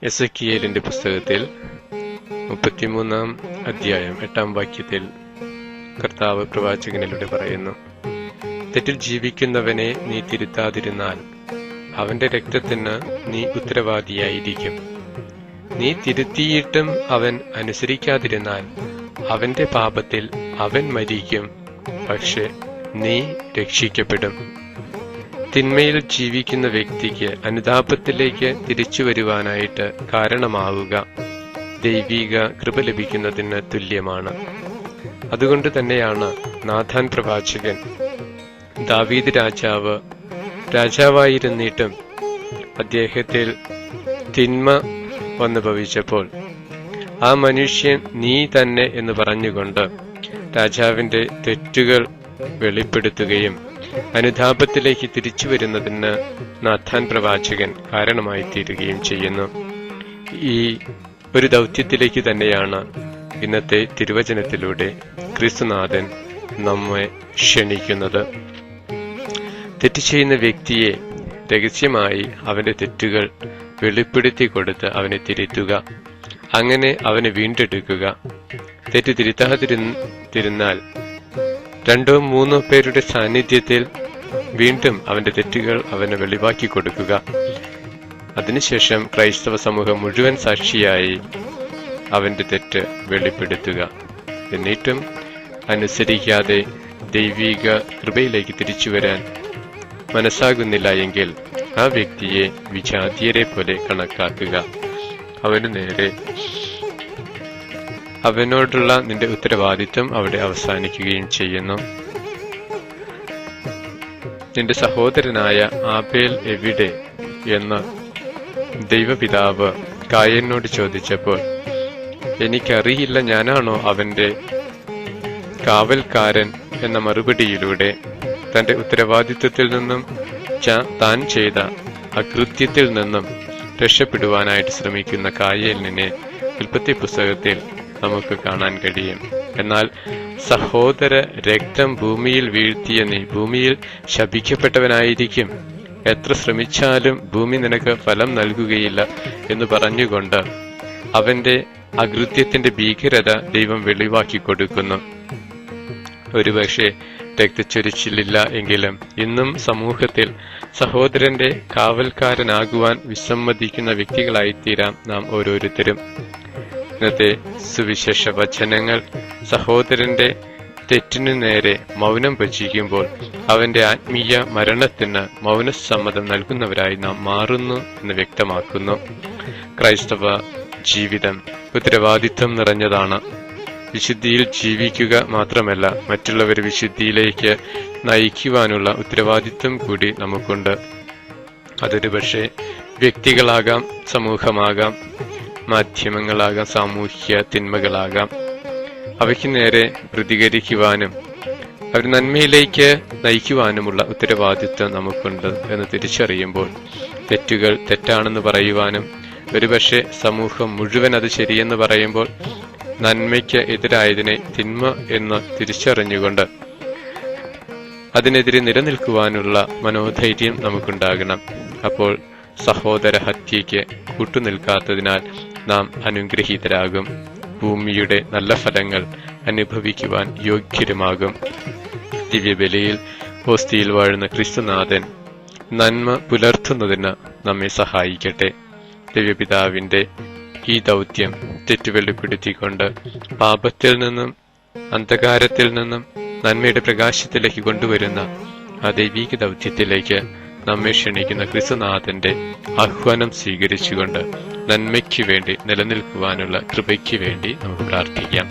എസെക്കിയേലിന്റെ പുസ്തകത്തിൽ 33-ാം അധ്യായം 8-ാം വാക്യത്തിൽ കർത്താവ് പ്രവാചകനിലൂടെ പറയുന്നു, തെറ്റിൽ ജീവിക്കുന്നവനെ നീ തിരുത്താതിരുന്നാൽ അവന്റെ രക്തത്തിന് നീ ഉത്തരവാദിയായിരിക്കും. നീ തിരുത്തിയിട്ടും അവൻ അനുസരിക്കാതിരുന്നാൽ അവന്റെ പാപത്തിൽ അവൻ മരിക്കും, പക്ഷെ നീ രക്ഷിക്കപ്പെടും. തിന്മയിൽ ജീവിക്കുന്ന വ്യക്തിക്ക് അനുതാപത്തിലേക്ക് തിരിച്ചു വരുവാനായിട്ട് കാരണമാവുക ദൈവിക കൃപ ലഭിക്കുന്നതിന് തുല്യമാണ്. അതുകൊണ്ട് തന്നെയാണ് നാഥാൻ പ്രവാചകൻ ദാവീദ് രാജാവായിരുന്നിട്ടും അദ്ദേഹത്തിൽ തിന്മ വന്നു ഭവിച്ചപ്പോൾ ആ മനുഷ്യൻ നീ തന്നെ എന്ന് പറഞ്ഞുകൊണ്ട് രാജാവിന്റെ തെറ്റുകൾ വെളിപ്പെടുത്തുകയും അനുതാപത്തിലേക്ക് തിരിച്ചു വരുന്നതിന് നാഥാൻ പ്രവാചകൻ കാരണമായി തീരുകയും ചെയ്യുന്നു. ഈ ഒരു ദൗത്യത്തിലേക്ക് തന്നെയാണ് ഇന്നത്തെ തിരുവചനത്തിലൂടെ ക്രിസ്തുനാഥൻ നമ്മെ ക്ഷണിക്കുന്നത്. തെറ്റ് ചെയ്യുന്ന വ്യക്തിയെ രഹസ്യമായി അവന്റെ തെറ്റുകൾ വെളിപ്പെടുത്തി കൊടുത്ത് അവനെ തിരുത്തുക, അങ്ങനെ അവനെ വീണ്ടെടുക്കുക. തെറ്റ് തിരുത്താതിരുന്നാൽ 2-3 പേരുടെ സാന്നിധ്യത്തിൽ വീണ്ടും അവന്റെ തെറ്റുകൾ അവന് വെളിവാക്കി കൊടുക്കുക. അതിനുശേഷം ക്രൈസ്തവ സമൂഹം മുഴുവൻ സാക്ഷിയായി അവന്റെ തെറ്റ് വെളിപ്പെടുത്തുക. എന്നിട്ടും അനുസരിക്കാതെ ദൈവിക കൃപയിലേക്ക് തിരിച്ചു വരാൻ മനസ്സാകുന്നില്ല എങ്കിൽ ആ വ്യക്തിയെ വിജാതീയരെ പോലെ കണക്കാക്കുക. അവന് നേരെ അവനോടുള്ള നിന്റെ ഉത്തരവാദിത്വം അവിടെ അവസാനിക്കുകയും ചെയ്യുന്നു. നിന്റെ സഹോദരനായ ആബേൽ എവിടെ എന്ന് ദൈവപിതാവ് കായനോട് ചോദിച്ചപ്പോൾ, എനിക്കറിയില്ല, ഞാനാണോ അവന്റെ കാവൽക്കാരൻ എന്ന മറുപടിയിലൂടെ തന്റെ ഉത്തരവാദിത്വത്തിൽ നിന്നും താൻ ചെയ്ത അകൃത്യത്തിൽ നിന്നും രക്ഷപ്പെടുവാനായിട്ട് ശ്രമിക്കുന്ന കായേലിനെ ഉൽപ്പത്തി പുസ്തകത്തിൽ നമുക്ക് കാണാൻ കഴിയും. എന്നാൽ സഹോദര രക്തം ഭൂമിയിൽ വീഴ്ത്തിയ നീ ഭൂമിയിൽ ശപിക്കപ്പെട്ടവനായിരിക്കും, എത്ര ശ്രമിച്ചാലും ഭൂമി നിനക്ക് ഫലം നൽകുകയില്ല എന്ന് പറഞ്ഞുകൊണ്ട് അവന്റെ അകൃത്യത്തിന്റെ ഭീകരത ദൈവം വെളിവാക്കി കൊടുക്കുന്നു. ഒരുപക്ഷെ രക്തച്ചൊരിച്ചിലില്ല എങ്കിലും ഇന്നും സമൂഹത്തിൽ സഹോദരന്റെ കാവൽക്കാരനാകുവാൻ വിസമ്മതിക്കുന്ന വ്യക്തികളായിത്തീരാം നാം ഓരോരുത്തരും. ഇന്നത്തെ സുവിശേഷ വചനങ്ങൾ സഹോദരന്റെ തെറ്റിനു നേരെ മൗനം ഭജിക്കുമ്പോൾ അവന്റെ ആത്മീയ മരണത്തിന് മൗനസമ്മതം നൽകുന്നവരായി നാം മാറുന്നു എന്ന് വ്യക്തമാക്കുന്നു. ക്രൈസ്തവ ജീവിതം ഉത്തരവാദിത്വം നിറഞ്ഞതാണ്. വിശുദ്ധിയിൽ ജീവിക്കുക മാത്രമല്ല, മറ്റുള്ളവരെ വിശുദ്ധിയിലേക്ക് നയിക്കുവാനുള്ള ഉത്തരവാദിത്വം കൂടി നമുക്കുണ്ട്. അതൊരു പക്ഷേ വ്യക്തികളാകാം, സമൂഹമാകാം, മാധ്യമങ്ങളാകാം, സാമൂഹ്യ തിന്മകളാകാം. അവയ്ക്ക് നേരെ പ്രതികരിക്കുവാനും അവർ നന്മയിലേക്ക് നയിക്കുവാനുമുള്ള ഉത്തരവാദിത്വം നമുക്കുണ്ട് എന്ന് തിരിച്ചറിയുമ്പോൾ തെറ്റുകൾ തെറ്റാണെന്ന് പറയുവാനും ഒരുപക്ഷെ സമൂഹം മുഴുവൻ അത് ശരിയെന്ന് പറയുമ്പോൾ നന്മയ്ക്ക് എതിരായതിനെ തിന്മ എന്ന് തിരിച്ചറിഞ്ഞുകൊണ്ട് അതിനെതിരെ നിലനിൽക്കുവാനുള്ള മനോധൈര്യം നമുക്കുണ്ടാകണം. അപ്പോൾ സഹോദര ഹത്യയ്ക്ക് കൂട്ടുനിൽക്കാത്തതിനാൽ നാം അനുഗ്രഹീതരാകും, ഭൂമിയുടെ നല്ല ഫലങ്ങൾ അനുഭവിക്കുവാൻ യോഗ്യരുമാകും. ദിവ്യബലിയിൽ ഓസ്തിയിൽ വാഴുന്ന ക്രിസ്തുനാഥൻ നന്മ പുലർത്തുന്നതിന് നമ്മെ സഹായിക്കട്ടെ. ദിവ്യപിതാവിന്റെ ഈ ദൗത്യം തെറ്റ് വെളിപ്പെടുത്തിക്കൊണ്ട് പാപത്തിൽ നിന്നും അന്ധകാരത്തിൽ നിന്നും നന്മയുടെ പ്രകാശത്തിലേക്ക് കൊണ്ടുവരുന്ന ആ ദൈവിക ദൗത്യത്തിലേക്ക് നമ്മെ ക്ഷണിക്കുന്ന ക്രിസ്തുനാഥന്റെ ആഹ്വാനം സ്വീകരിച്ചുകൊണ്ട് നന്മയ്ക്ക് വേണ്ടി നിലനിൽക്കുവാനുള്ള കൃപയ്ക്ക് വേണ്ടി നമുക്ക് പ്രാർത്ഥിക്കാം.